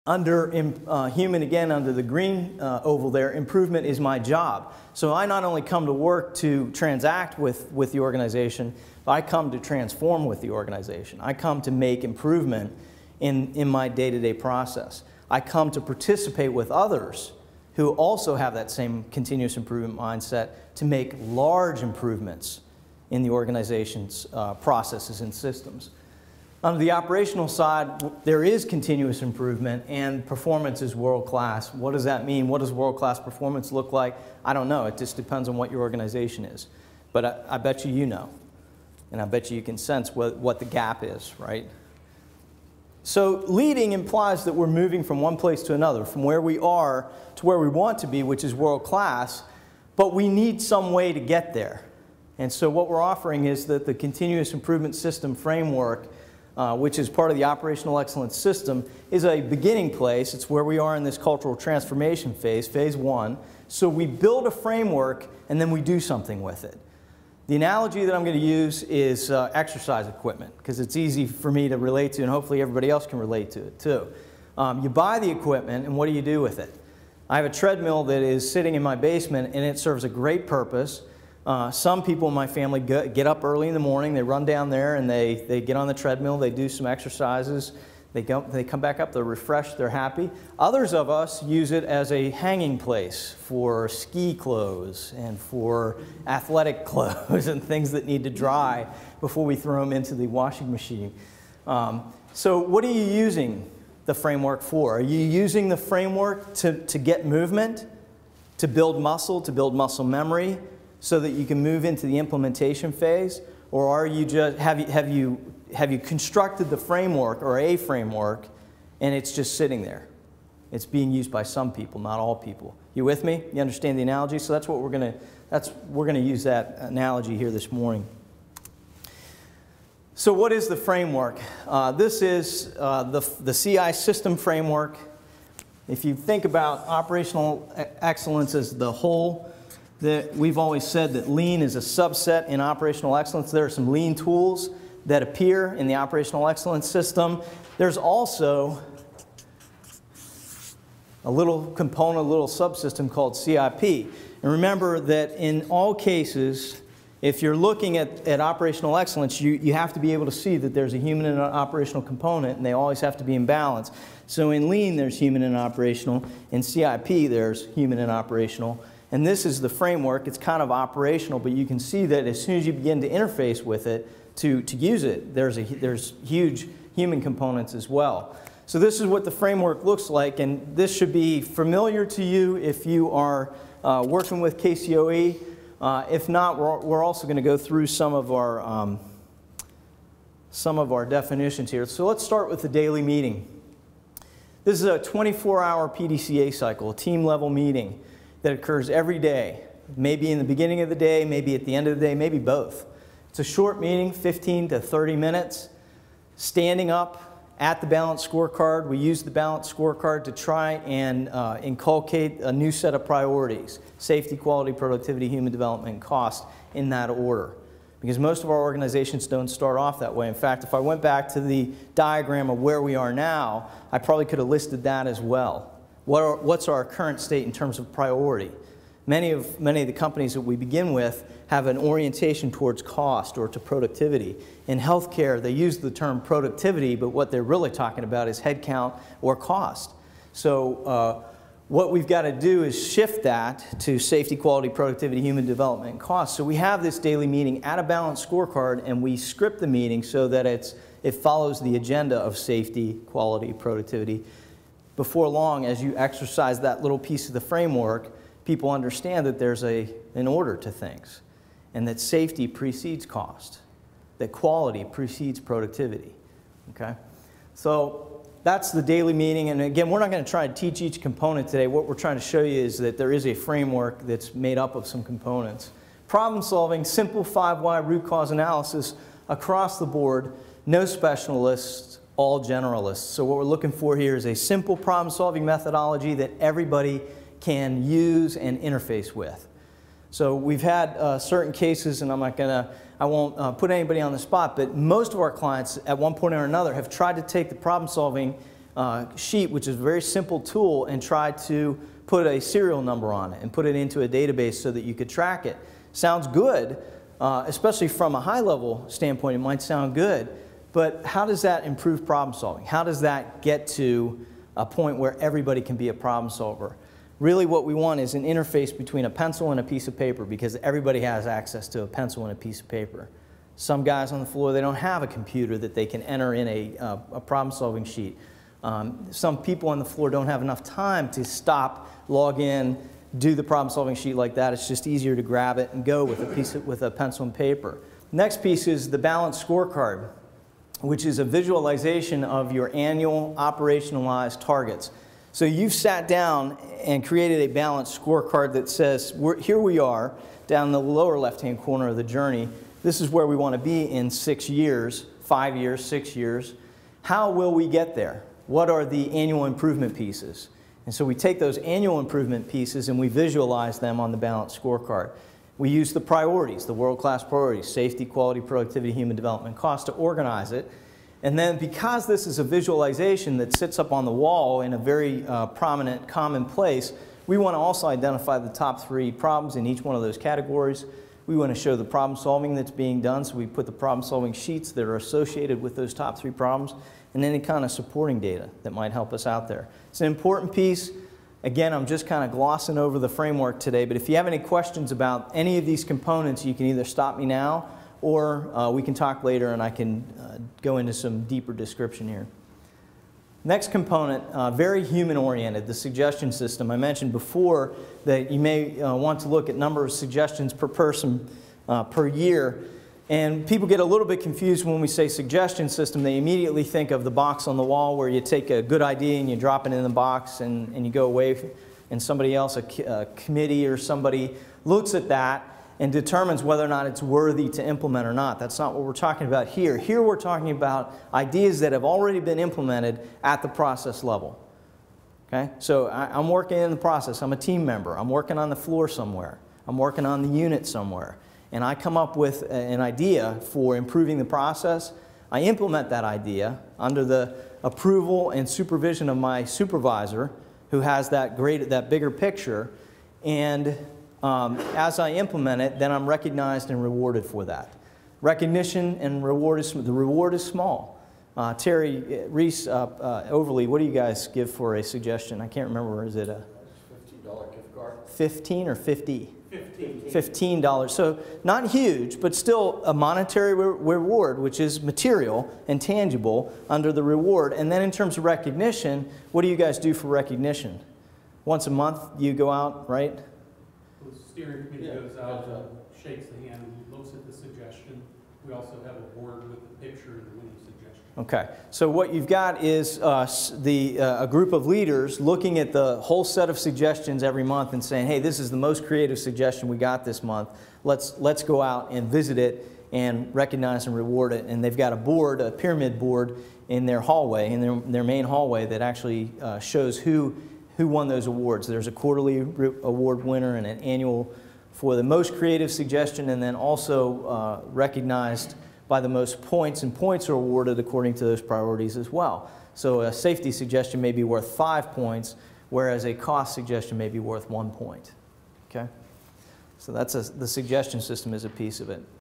Under human, again, under the green oval there, improvement is my job. So I not only come to work to transact with the organization, but I come to transform with the organization. I come to make improvement in my day-to-day process. I come to participate with others who also have that same continuous improvement mindset to make large improvements in the organization's processes and systems. On the operational side, there is continuous improvement and performance is world-class. What does that mean? What does world-class performance look like? I don't know. It just depends on what your organization is. But I bet you know. And I bet you can sense what the gap is, right? So leading implies that we're moving from one place to another, from where we are to where we want to be, which is world-class, but we need some way to get there. And so what we're offering is that the continuous improvement system framework, which is part of the operational excellence system, is a beginning place. It's where we are in this cultural transformation phase, phase one. So we build a framework and then we do something with it. The analogy that I'm going to use is exercise equipment, because it's easy for me to relate to, and hopefully everybody else can relate to it too. You buy the equipment, and what do you do with it? I have a treadmill that is sitting in my basement, and it serves a great purpose. Some people in my family get up early in the morning, they run down there, and they get on the treadmill, they do some exercises, they come back up, they're refreshed, they're happy. Others of us use it as a hanging place for ski clothes and for athletic clothes and things that need to dry before we throw them into the washing machine. So what are you using the framework for? Are you using the framework to get movement, to build muscle memory, so that you can move into the implementation phase? Or are you just, have you constructed the framework or a framework and it's just sitting there? It's being used by some people, not all people. You with me? You understand the analogy? So that's what we're going to use that analogy here this morning. So what is the framework? This is the CI system framework. If you think about operational excellence as the whole, we've always said that lean is a subset in operational excellence. There are some lean tools that appear in the operational excellence system. There's also a little component, a little subsystem called CIP. And remember that in all cases, if you're looking at operational excellence, you have to be able to see that there's a human and an operational component, and they always have to be in balance. So in lean, there's human and operational. In CIP, there's human and operational. And this is the framework. It's kind of operational, but you can see that as soon as you begin to interface with it, to use it, there's huge human components as well. So this is what the framework looks like, and this should be familiar to you if you are working with Kcoe. If not, we're also going to go through some of our definitions here. So let's start with the daily meeting. This is a 24-hour PDCA cycle, a team-level meeting that occurs every day, maybe in the beginning of the day, maybe at the end of the day, maybe both. It's a short meeting, 15 to 30 minutes, standing up at the balanced scorecard. We use the balanced scorecard to try and inculcate a new set of priorities: safety, quality, productivity, human development, and cost, in that order. Because most of our organizations don't start off that way. In fact, if I went back to the diagram of where we are now, I probably could have listed that as well. What's our current state in terms of priority? Many of the companies that we begin with have an orientation towards cost or to productivity. In healthcare, they use the term productivity, but what they're really talking about is headcount or cost. So what we've got to do is shift that to safety, quality, productivity, human development, and cost. So we have this daily meeting at a balanced scorecard, and we script the meeting so that it follows the agenda of safety, quality, productivity. Before long, as you exercise that little piece of the framework, people understand that there's an order to things, and that safety precedes cost, that quality precedes productivity. Okay? So that's the daily meeting, and again, we're not going to try to teach each component today. What we're trying to show you is that there is a framework that's made up of some components. Problem solving, simple 5 why root cause analysis across the board, no specialists, all generalists. So what we're looking for here is a simple problem-solving methodology that everybody can use and interface with. So we've had certain cases, and I won't put anybody on the spot, but most of our clients at one point or another have tried to take the problem-solving sheet, which is a very simple tool, and try to put a serial number on it and put it into a database so that you could track it. Sounds good, especially from a high-level standpoint, it might sound good, but how does that improve problem solving? How does that get to a point where everybody can be a problem solver? Really what we want is an interface between a pencil and a piece of paper, because everybody has access to a pencil and a piece of paper. Some guys on the floor, they don't have a computer that they can enter in a problem-solving sheet. Some people on the floor don't have enough time to stop, log in, do the problem-solving sheet like that. It's just easier to grab it and go with a pencil and paper. Next piece is the balanced scorecard, which is a visualization of your annual operationalized targets. So you've sat down and created a balanced scorecard that says, here we are, down in the lower left-hand corner of the journey. This is where we want to be in 6 years, 5 years, 6 years. How will we get there? What are the annual improvement pieces? And so we take those annual improvement pieces and we visualize them on the balanced scorecard. We use the priorities, the world-class priorities, safety, quality, productivity, human development, cost, to organize it. And then because this is a visualization that sits up on the wall in a very prominent, common place, we want to also identify the top 3 problems in each one of those categories. We want to show the problem solving that's being done, so we put the problem solving sheets that are associated with those top 3 problems, and any kind of supporting data that might help us out there. It's an important piece. Again, I'm just kind of glossing over the framework today, but if you have any questions about any of these components, you can either stop me now or we can talk later and I can go into some deeper description here. Next component, very human-oriented, the suggestion system. I mentioned before that you may want to look at number of suggestions per person per year. And people get a little bit confused when we say suggestion system. They immediately think of the box on the wall where you take a good idea and you drop it in the box and you go away, and somebody else, a committee or somebody, looks at that and determines whether or not it's worthy to implement or not. That's not what we're talking about here. Here we're talking about ideas that have already been implemented at the process level. Okay? So I'm working in the process. I'm a team member. I'm working on the floor somewhere. I'm working on the unit somewhere. And I come up with an idea for improving the process. I implement that idea under the approval and supervision of my supervisor, who has that bigger picture. And as I implement it, then I'm recognized and rewarded for that. Recognition and reward the reward is small. Terry, Reese, Overly, what do you guys give for a suggestion? I can't remember. Is it a $15 gift card? 15 or 50? $15. $15. So not huge, but still a monetary reward, which is material and tangible under the reward. And then in terms of recognition, what do you guys do for recognition? Once a month you go out, right? The steering committee goes out, shakes the hand, looks at the suggestion. We also have a board with a picture of the winning suggestion. Okay, so what you've got is a group of leaders looking at the whole set of suggestions every month and saying, hey, this is the most creative suggestion we got this month. Let's go out and visit it and recognize and reward it. And they've got a board, a pyramid board, in their hallway, in their main hallway, that actually shows who won those awards. There's a quarterly award winner and an annual for the most creative suggestion, and then also recognized by the most points, and points are awarded according to those priorities as well. So a safety suggestion may be worth 5 points, whereas a cost suggestion may be worth 1 point. Okay? So that's the suggestion system is a piece of it.